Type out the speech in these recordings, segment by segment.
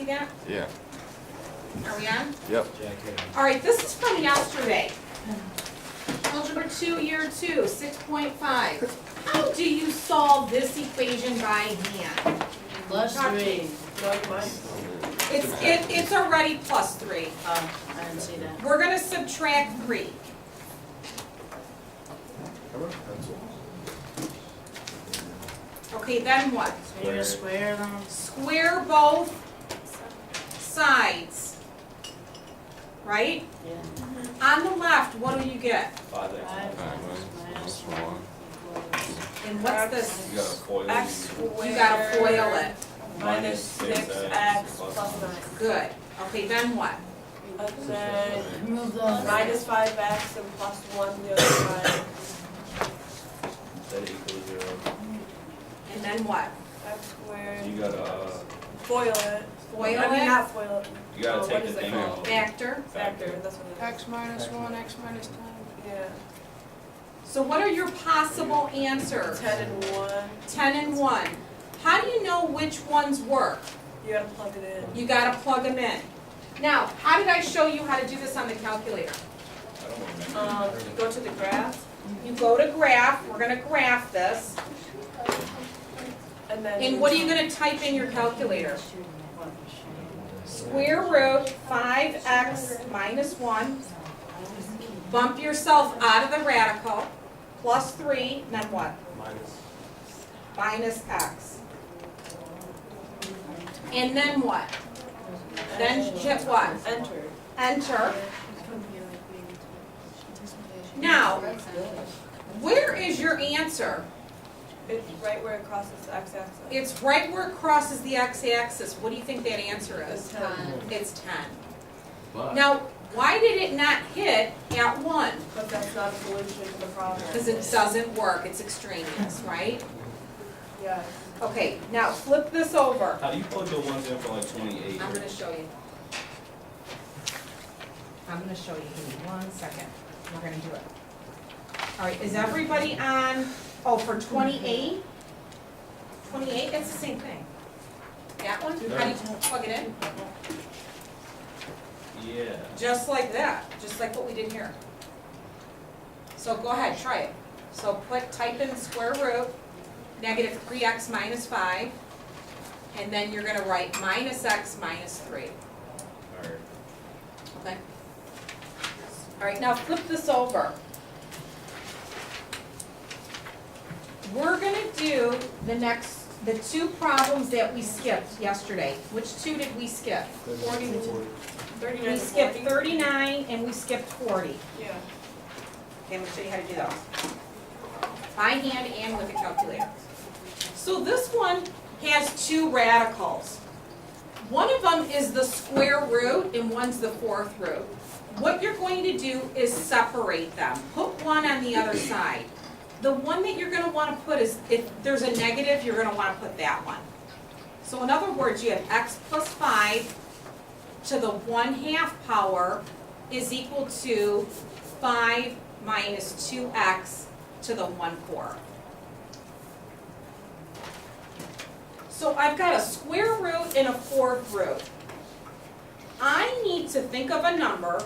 see that? Yeah. Are we on? Yep. All right, this is from yesterday. Algebra 2, year 2, 6.5. How do you solve this equation by hand? Plus Talk to 3. me. It's already plus 3. Oh, I didn't see that. We're gonna subtract 3. Okay, then what? So you're gonna square them? Square both sides, right? Yeah. On the left, what do you get? 5x. 5 minus 1 And what's this? You got a foil. X squared. You gotta FOIL it. Minus 6x plus 9. Good. Okay, then what? And then Remove the minus 5x and plus 1 the other side. That equals 0. And then what? X squared. You gotta, Foil it. FOIL I mean, it? not foil it. you gotta What take is the it thing called? out. Factor. Factor, that's what it is. X minus 1, X minus 10. Yeah. So what are your possible answers? 10 and 1. 10 and 1. How do you know which ones work? You gotta plug it in. You gotta plug them in. Now, how did I show you how to do this on the calculator? I don't remember. Go to the graph You go to graph, we're gonna graph this, and then. and what are you gonna type in your calculator? Square root 5x minus 1. Bump yourself out of the radical, plus 3, then what? Minus x. And then what? Then hit what? Enter. Enter. Now, where is your answer? It's right where it crosses the x-axis. It's right where it crosses the x-axis. What do you think that answer is? 10. It's 10. Now, why did it not hit at 1? But that's not a solution to the problem. Because it doesn't work. It's extraneous, right? Yeah. Okay, now flip this over. How do you plug the ones in for like 28? I'm going to show you. I'm going to show you. Give me 1 second. We're going to do it. All right, is everybody on, oh, for 28? 28, it's the same thing. That one? How do you plug it in? Yeah. Just like that, just like what we did here. So go ahead, try it. So type in square root, negative 3x minus 5, and then you're gonna write minus x minus 3, Alright. okay? All right, now flip this over. We're gonna do the 2 problems that we skipped yesterday. Which 2 did we skip? 39 We and skipped 40. 39 and we skipped 40. Yeah. Okay, I'm gonna show you how to do those. By hand and with a calculator. So this one has 2 radicals. One of them is the square root and one's the 4th root. What you're going to do is separate them. Put one on the other side. The one that you're gonna wanna put is, if there's a negative, you're gonna wanna put that one. So in other words, you have x plus 5 to the 1/2 power is equal to 5 minus 2x to the 1/4. So I've got a square root and a 4th root. I need to think of a number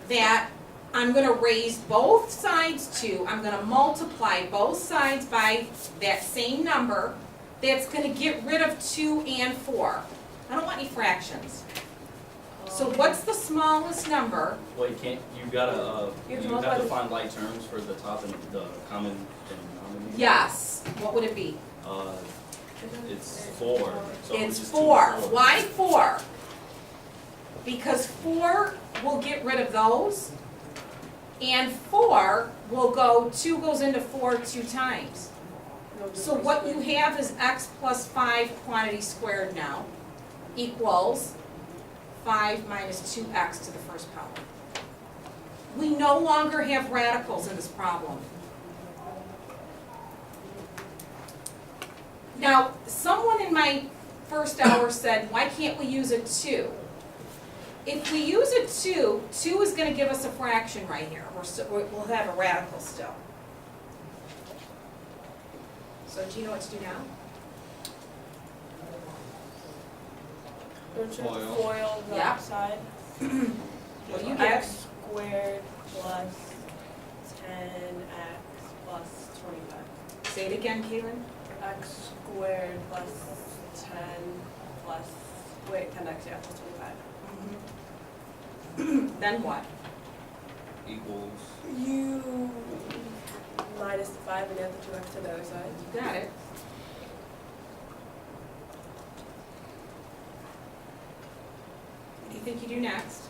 that I'm going to raise both sides to. I'm going to multiply both sides by that same number that's going to get rid of 2 and 4. I don't want any fractions. So what's the smallest number? Wait, you gotta, You you have to have multiply to the- find like terms for the top and the common denominator? Yes. What would it be? It's 4. So It's just 4. 2 4. Why 4? Because 4 will get rid of those, and 4 will go, 2 goes into 4 2 times. So what you have is x plus 5 quantity squared now equals 5 minus 2x to the 1st power. We no longer have radicals in this problem. Now, someone in my first hour said, why can't we use a 2? If we use a 2, 2 is going to give us a fraction right here. We'll have a radical still. So do you know what to do now? Foil the Yep. side. What do you get? X squared plus 10x plus 25. Say it again, Caitlin. X squared plus 10 plus, 10x, yeah, plus 25. Then what? Equals, You minus the 5 and add the 2x to the other side. You got it. What do you think you do next?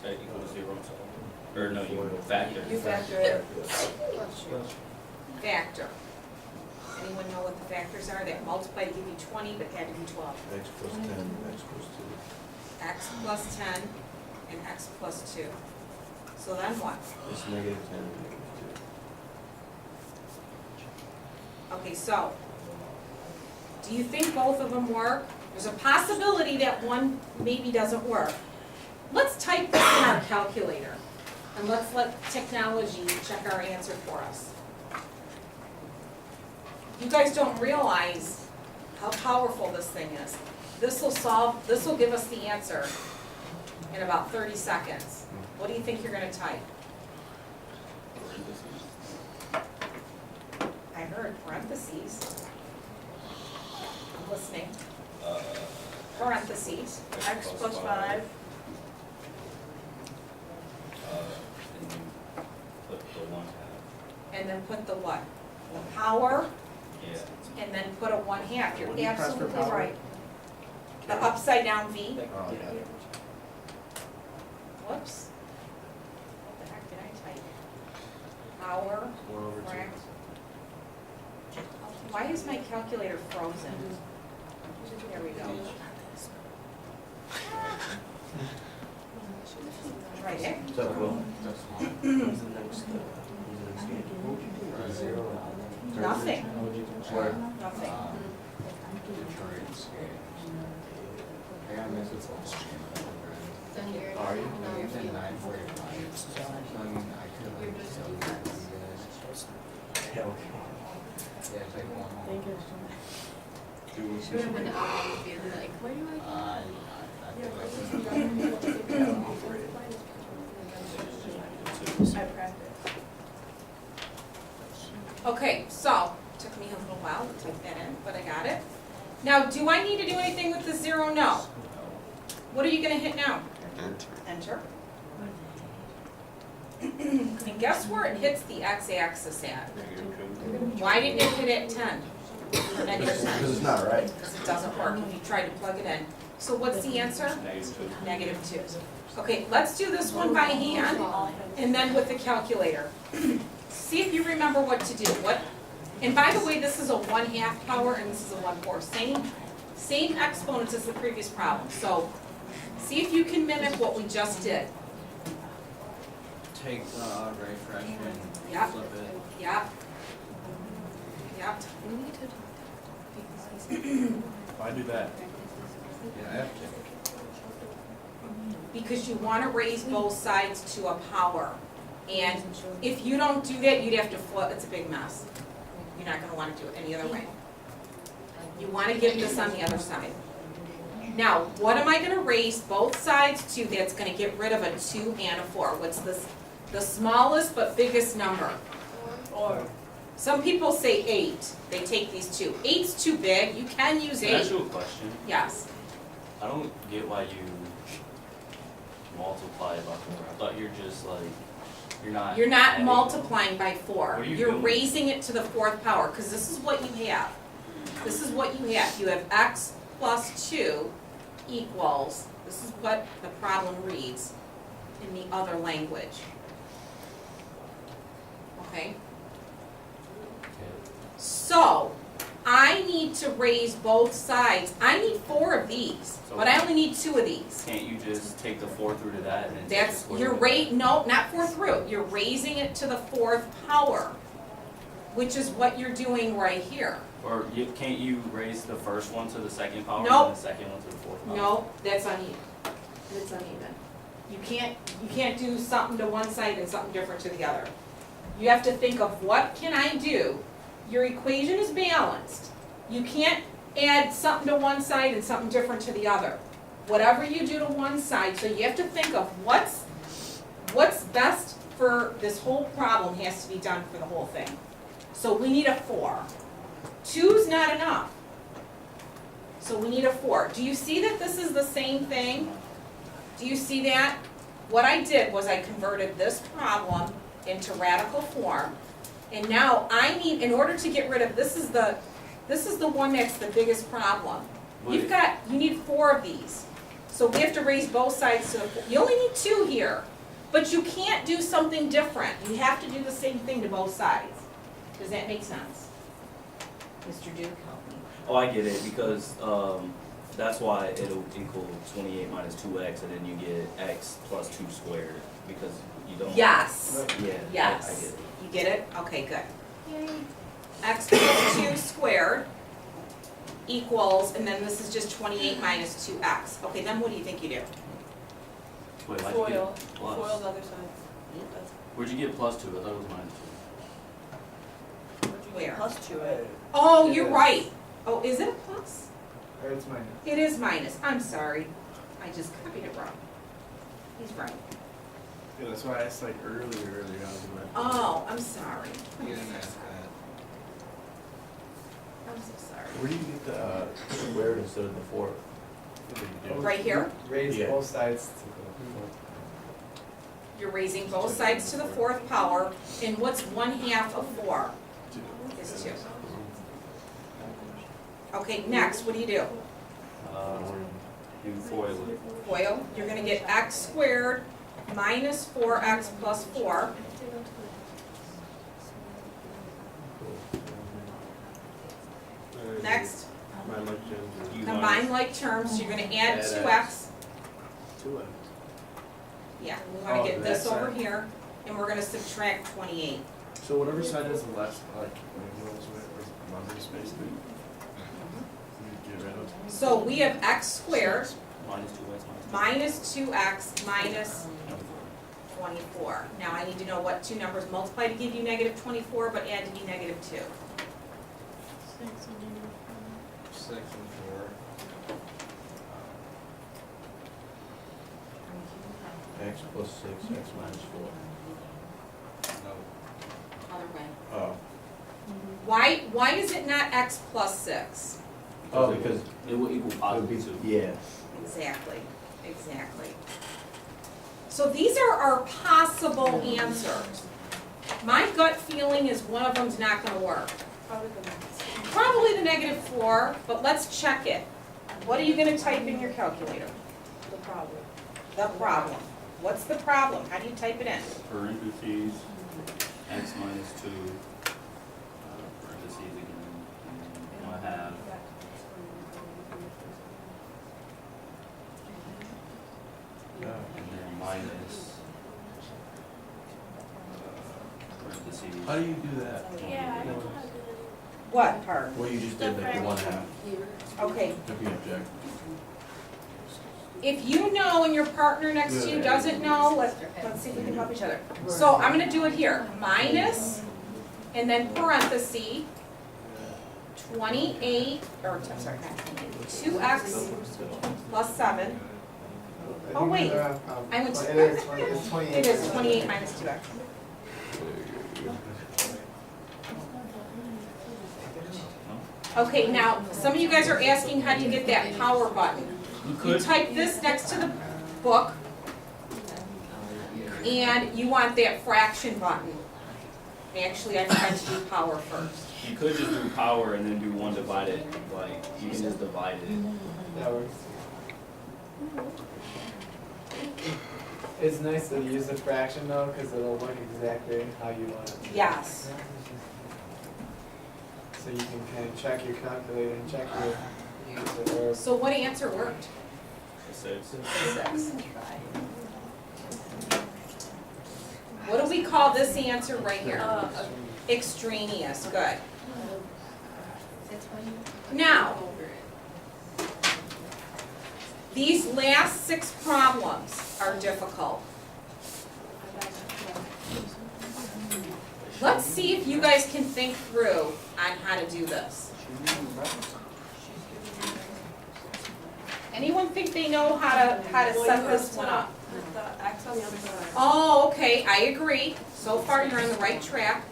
that equals 0, so, or no, you factor. You factor it. Factor. Anyone know what the factors are? That multiply to give you 20, but had to be 12. X plus 10, X plus X plus 10 and X plus 2. So then what? 2. It's negative 10 and negative Okay, so, do you think both of them work? There's a possibility that one maybe doesn't work. Let's type this in our calculator, and let's let technology check our answer for us. You guys don't realize how powerful this thing is. This will give us the answer in about 30 seconds. What do you think you're gonna type? I heard parentheses. I'm listening. Parentheses. X plus 5. And you put the 1/2. And then put the what? The power, Yeah. and then put a 1/2. You're What do you press for absolutely power? right. The upside down V. Oh, yeah. Whoops. What the heck did I type? Power, 1 over 2. frac. Why is my calculator frozen? There we go. Try it. So, well, who's the next game? 0. Nothing. Where? Nothing. Then you're. Are you? No, you're fine. Yeah, okay. She would have been out in the field, like, where do I I practice. Okay, so, took me a little while to type that in, but I got it. Now, do I need to do anything with the 0? No. What are you gonna hit now? Enter. And guess where it hits the x-axis at? Why didn't it hit at 10? Or negative 10? Because it's not right. Because it doesn't work if you try to plug it in. So what's the answer? -2. -2. Okay, let's do this one by hand and then with the calculator. See if you remember what to do. And by the way, this is a 1/2 power and this is a 1/4. Same exponents as the previous problem. So see if you can mimic what we just did. Take the right fraction Yep. and flip it. Yep. Yep. Why do that? Yeah, I have to. Because you want to raise both sides to a power. And if you don't do that, you'd have to flip, it's a big mess. You're not going to want to do it any other way. You want to get this on the other side. Now, what am I going to raise both sides to that's going to get rid of a 2 and a 4? What's this? The smallest but biggest number. Or Some people say 8. They take these two. 8's too big. You can use Can I ask 8. you a question? Yes. I don't get why you multiply by 4. I thought you're just like, You're not adding. multiplying by 4. What are you You're doing? raising it to the 4th power, because this is what you have. This is what you have. You have x plus 2 equals, this is what the problem reads in the other language. Okay? So, I need to raise both sides. I need 4 of these, but I only need 2 of these. Can't you just take the 4 through to that and then take the That's, square you're root of that? no, not 4th root. You're raising it to the 4th power, which is what you're doing right here. Or can't you raise the first one to the second power Nope. and the second one to the 4th power? No, that's uneven. It's uneven. You can't do something to one side and something different to the other. You have to think of what can I do? Your equation is balanced. You can't add something to one side and something different to the other. Whatever you do to one side, so you have to think of what's best for this whole problem has to be done for the whole thing. So we need a 4. 2's not enough. So we need a 4. Do you see that this is the same thing? Do you see that? What I did was I converted this problem into radical form. And now I need, in order to get rid of, this is the one that's the biggest problem. You need 4 of these. So we have to raise both sides to the, you only need 2 here. But you can't do something different. You have to do the same thing to both sides. Does that make sense? Mr. Duke, help me. Oh, I get it, because, that's why it'll equal 28 minus 2x, and then you get x plus 2 squared, because you don't. Yes. Yeah. Yes. I get it. You get it? Okay, good. X plus 2 squared equals, and then this is just 28 minus 2x. Okay, then what do you think you do? Wait, why'd you Foil, get plus? foil the other side. That's- Where'd you get plus 2? I thought it was minus 2. what'd you Where? get plus to it. Oh, you're right. Oh, is it a plus? Or it's minus. It is minus. I'm sorry. I just copied it wrong. He's right. Yeah, that's why I asked like earlier, I was like. Oh, I'm sorry. You didn't ask that. I'm so sorry. Where do you get the squared instead of the 4? Right here, Raise Yeah. both sides to you're raising both sides to the 4th power, and what's 1/2 of 4? Is 2. Okay, next, what do? You foil it. FOIL, you're gonna get x squared minus 4x plus 4. Next, You combine like terms, so you're gonna add 2x. 2x. Yeah, we wanna Oh, get this that over side. here, and we're gonna subtract 28. So whatever side has the less, like, numbers basically, you get rid of. So we have x squared minus 2x minus 2x minus 24. Now I need to know what two numbers multiply to give you negative 24, but add to be negative 2. 6 and 4. X plus 6, x minus 4. No. Other way. Oh. Why is it not x plus 6? Oh, because it will equal it would positive 2. be, yeah. Exactly, exactly. So these are our possible answers. My gut feeling is one of them's not gonna work. Probably the next. Probably the negative 4, but let's check it. What are you gonna type in your calculator? The problem. The problem. What's the problem? How do you type it in? Parentheses, x minus 2, parentheses again, and 1/2. And then minus, parentheses. How do you do that? Yeah, I don't know how to do What part? Well, you just did like the 1/2. Okay, If you object. if you know and your partner next to you doesn't know, let's see if we can help each other. So I'm gonna do it here, minus, and then parenthesis, 28, or, I'm sorry, not 28, 2x plus 7. Oh, wait. I went to- It is 20, it's 28. It is 28 minus 2x. Okay, now, some of you guys are asking how do you get that power button. You You could, type this next to the book, and you want that fraction button. Actually, I tried to do power first. you could just do power and then do 1 divided, like, you can just divide it. That works. It's nice to use the fraction though, because it'll look exactly how you want it. Yes. So you can kind of check your calculator and check your use it or So what answer worked? 6. 6. What do we call this answer right here? Extraneous, good. Now, these last 6 problems are difficult. Let's see if you guys can think through on how to do this. Anyone think they know how to Well, set you this put one up? The X on the other side. Oh, okay, I agree. So far, you're on the right track.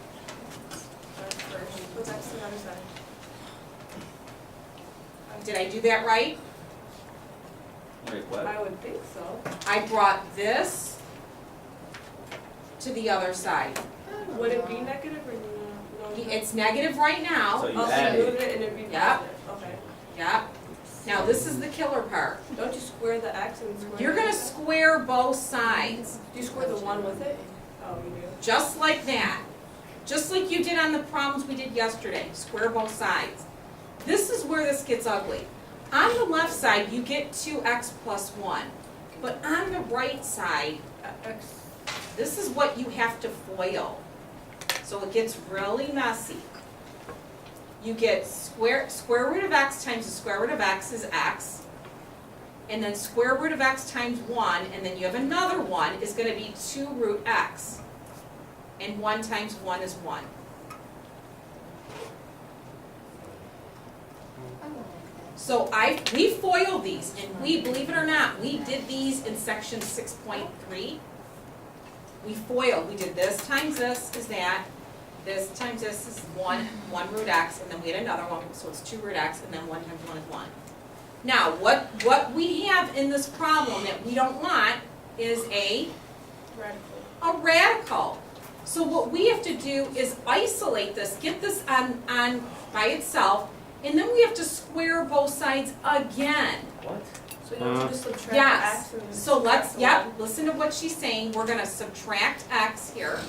Put X on the other side. Did I do that right? Wait, what? I would think so. I brought this to the other side. Would it be negative or no? No. It's negative right now. So you Also add move it. it and it'd be Yep. positive. Okay. Yep. Now, this is the killer part. Don't you square the X and square You're the gonna X? square both sides, Do you square the one with it? Oh, you do. just like that. Just like you did on the problems we did yesterday, square both sides. This is where this gets ugly. On the left side, you get 2x plus 1. But on the right side, X. this is what you have to FOIL. So it gets really messy. You get square root of x times the square root of x is x. And then square root of x times 1, and then you have another 1, is going to be 2 root x. And 1 times 1 is 1. So we FOIL these, and we, believe it or not, we did these in section 6.3. We FOILed, we did this times this is that, this times this is 1 root x, and then we had another one, so it's 2 root x, and then 1 times 1 is 1. Now, what we have in this problem that we don't want is a radical. So what we have to do is isolate this, get this on by itself, and then we have to square both sides again. What? So you don't just subtract Yes. X and So let's, subtract the yep, one? listen to what she's saying. We're gonna subtract x here.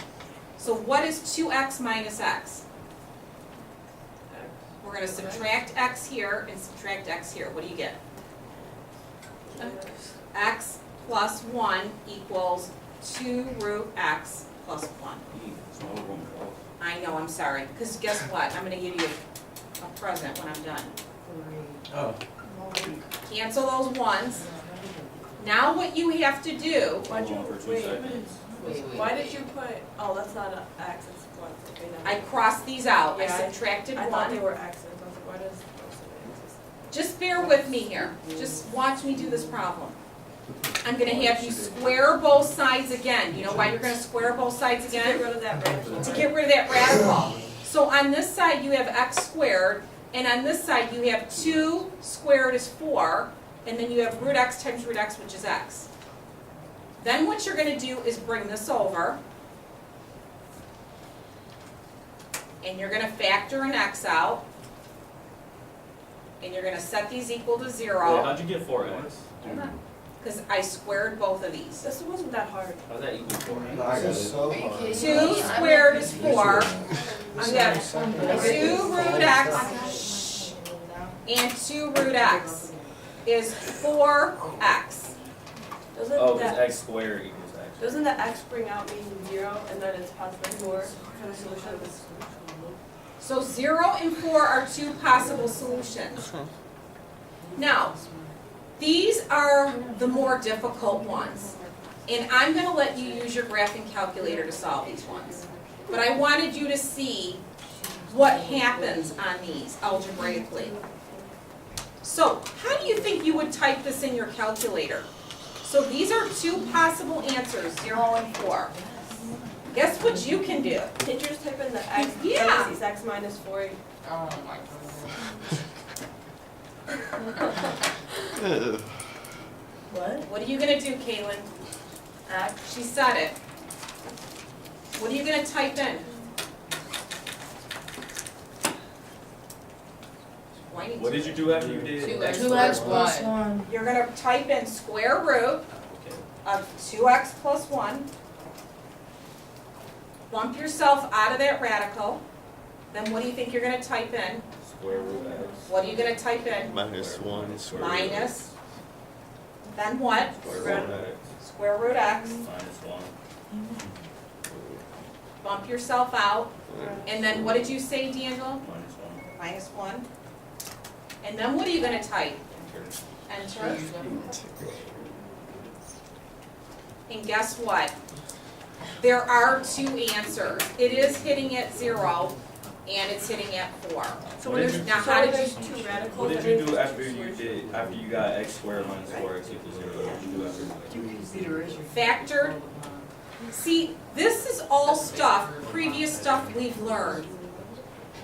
So what is 2x minus x? We're gonna subtract x here and subtract x here. What do you get? X plus 1 equals 2 root x plus 1. There's no room at all. I know, I'm sorry, because guess what? I'm gonna give you a present when I'm done. Oh. Cancel those ones. Now what you have to do, Why'd you, Hold on for 2 wait, seconds. why did you put, oh, that's not an X, it's one. Okay, now. I crossed these out. I Yeah, subtracted I thought they 1. were X's, I was like, why does most of the X's? Just bear with me here. Just watch me do this problem. I'm gonna have you square both sides again. You know why you're gonna square both sides Get again? rid of that radical. To get rid of that radical. So on this side you have x squared, and on this side you have 2 squared is 4, and then you have root x times root x, which is x. Then what you're gonna do is bring this over, and you're gonna factor an x out, and you're gonna set these equal to Wait, 0, how'd you get 4x? because I squared both of these. This wasn't that hard. How's that equal 4x? I got it. So hard. 2 squared is 4, we have 2 root x and 2 root x is 4x. Doesn't Oh, because that, x squared equals x. doesn't the X bring out mean 0 and then it's positive 4 for the solution? So 0 and 4 are 2 possible solutions. Now, these are the more difficult ones. And I'm going to let you use your graphing calculator to solve these ones. But I wanted you to see what happens on these algebraically. So, how do you think you would type this in your calculator? So these are 2 possible answers, 0 and 4. Guess what you can do? Can't you just type in the X, Yeah. parentheses, X minus 4? Oh my What? What are you going to do, Kaylin? X. She said it. What are you going to type in? What did you do after you did? 2x plus 1. You're going to type in square root Okay. of 2x plus 1. Bump yourself out of that radical. Then what do you think you're going to type in? Square root x. What are you going to type in? Minus 1 square root. Minus. Then what? Square root x. Square root x. Minus 1. Bump yourself out. And then what did you say, D'Angelo? Minus 1. Minus 1. And then what are you going to type? Enter. Enter. And guess what? There are 2 answers. It is hitting at 0, and it's hitting at 4. So What when did there's, Now, so how when did there's two radicals. What did that you means do there's after two you squares. after you got x squared minus 4x equals 0? What did you do after? Factor. See, this is all stuff, previous stuff we've learned.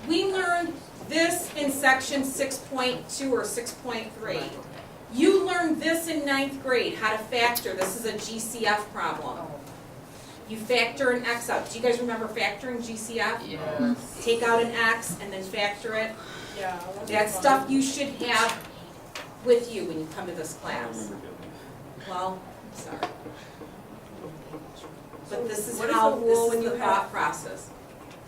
We learned this in section 6.2 or 6.3. You learned this in 9th grade, how to factor. This is a GCF problem. You factor an x out. Do you guys remember factoring GCF? Yes. Take out an x and then factor it. Yeah. That's fun. stuff you should have with you when you come to this I don't class. remember doing Well, sorry. But this is What is how, the this rule is when the you thought have- process.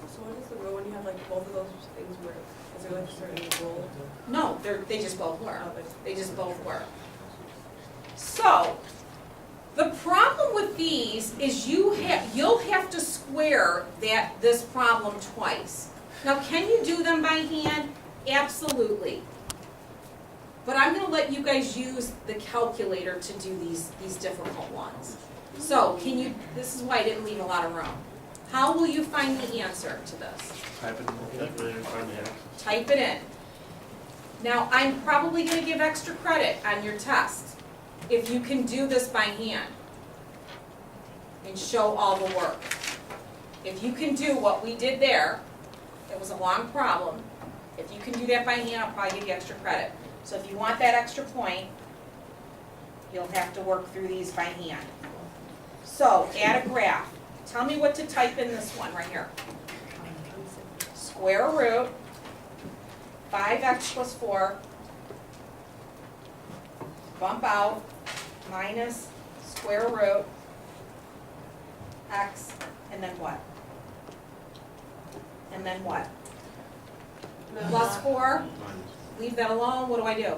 So what is the rule when you have like both of those things where, is there like a certain rule? No, they just both work. Oh, but- They just both work. So, the problem with these is you'll have to square this problem twice. Now, can you do them by hand? Absolutely. But I'm gonna let you guys use the calculator to do these difficult ones. So, this is why I didn't leave a lot of room. How will you find the answer to this? Type it in the calculator and find the x. Type it in. Now, I'm probably gonna give extra credit on your test if you can do this by hand and show all the work. If you can do what we did there, it was a long problem. If you can do that by hand, I'll probably give you extra credit. So if you want that extra point, you'll have to work through these by hand. So, add a graph. Tell me what to type in this one right here. Square root 5x plus 4, bump out, minus square root x, and then what? And then what? Plus 4, Minus. leave that alone, what do I do?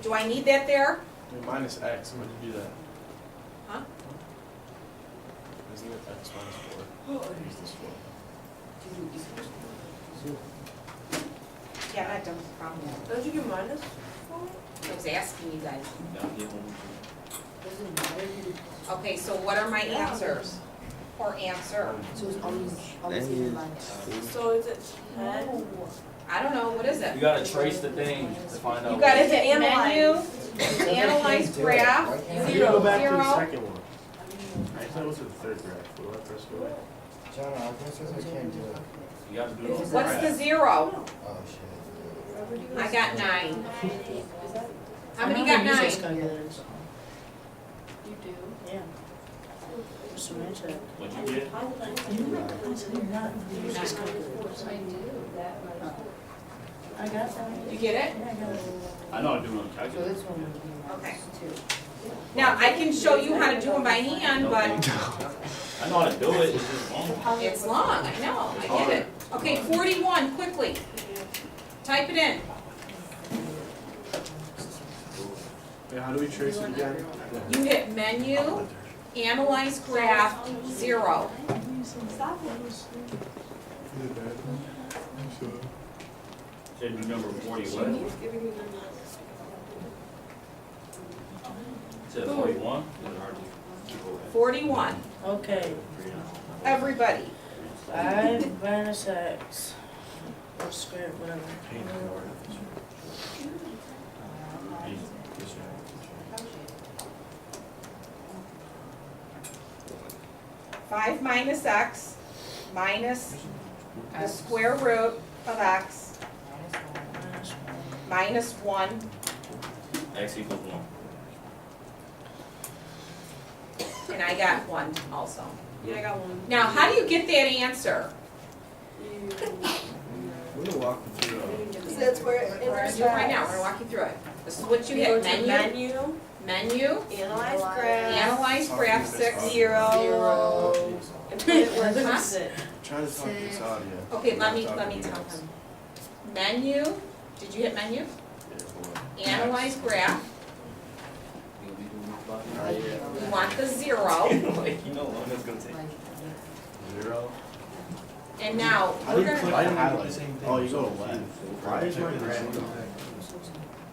Do I need that there? Do minus x, when you do that. Huh? Isn't it x minus 4? Use this 4. Yeah, that doesn't problem. Don't you get minus 4? I was asking you guys. Now get one. Okay, so what are my answers? Or answer? So is it 10? I don't know, what is it? You gotta trace the thing to find out. You gotta hit Analyze. menu, analyze graph, You go back to the Zero. second one. Actually, what's the third graph? Will that press go away? John, I can't do it. You gotta do it on what's the graph. 0? Oh, shit. I got 9. How many got 9? You do? What'd you get? I do. You get it? I know I do it on calculator. Okay. Now, I can show you how to do them by hand, but I know how to do it, it's just long. it's long, I know, I get it. Okay, 41, quickly. Type it in. Wait, how do we trace it again? You hit menu, analyze graph, 0. Said you number 40 what? Said 41? 41, Okay, everybody. 5 minus x, or square, whatever. Five minus x minus the square root of x minus 1. X equals 1. And I got 1 also. Yeah, I got one. Now, how do you get that answer? We're gonna walk you through That's where it We're gonna do it right now, we're gonna walk you through it. This is what you You go hit, to menu, menu, menu, analyze graph, analyze graph 6. 0, and put it where it Huh? is it. Trying to talk this audio. Okay, let me tell him. Menu, did you hit menu? Analyze graph, we want the 0, Like, you know how long it's gonna take. 0. and now, How do we're you click gonna, the highlight? Oh, you go left. Why is mine red?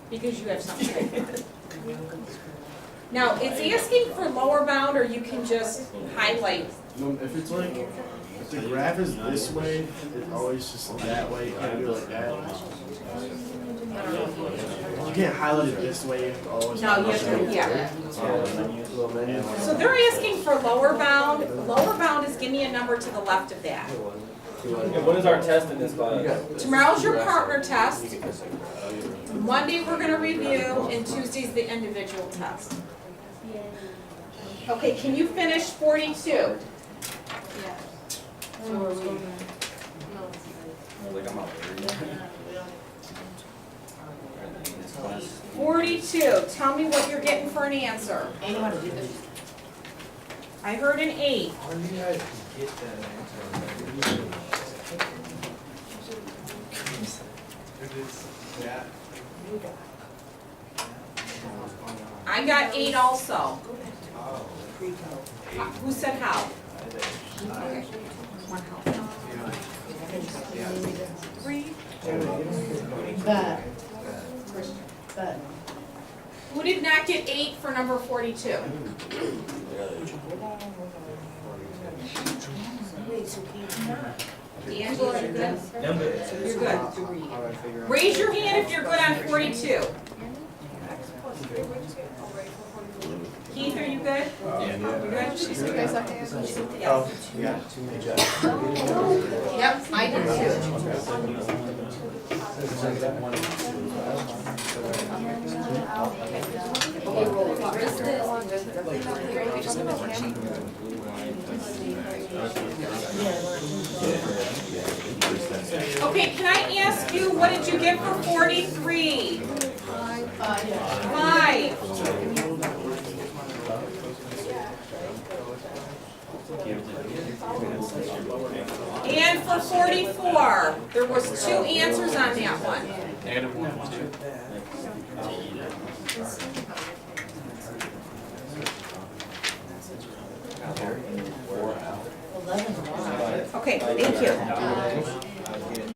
because you have something. Now, it's asking for lower bound, or you can just highlight. No, if it's like if the graph is this way, it's always just that way, you can't do it like that. You can't highlight it this way, you have to always. No, you have to, yeah. Yeah. So they're asking for lower bound. Lower bound is give me a number to the left of that. And what is our test in this class? Tomorrow's your partner test. Monday, we're gonna review, and Tuesday's the individual test. Okay, can you finish 42? Like I'm out there. 42, tell me what you're getting for an answer. I know how to do this. I heard an 8. How do you guys get that answer? If it's that. I got 8 also. Oh. Who said how? Yeah. But Who did not get 8 for number 42? Angela, you're good? I'm good. You're good. How do I figure out? Raise your hand if you're good on 42. Keith, are you good? Yeah. You good? You guys okay? Yes. Yeah, too many jobs. Yep, I do too. Okay, can I ask you, what did you get for 43? 5. And for 44, there was 2 answers on that one. -1, 2. 11. Okay, thank you.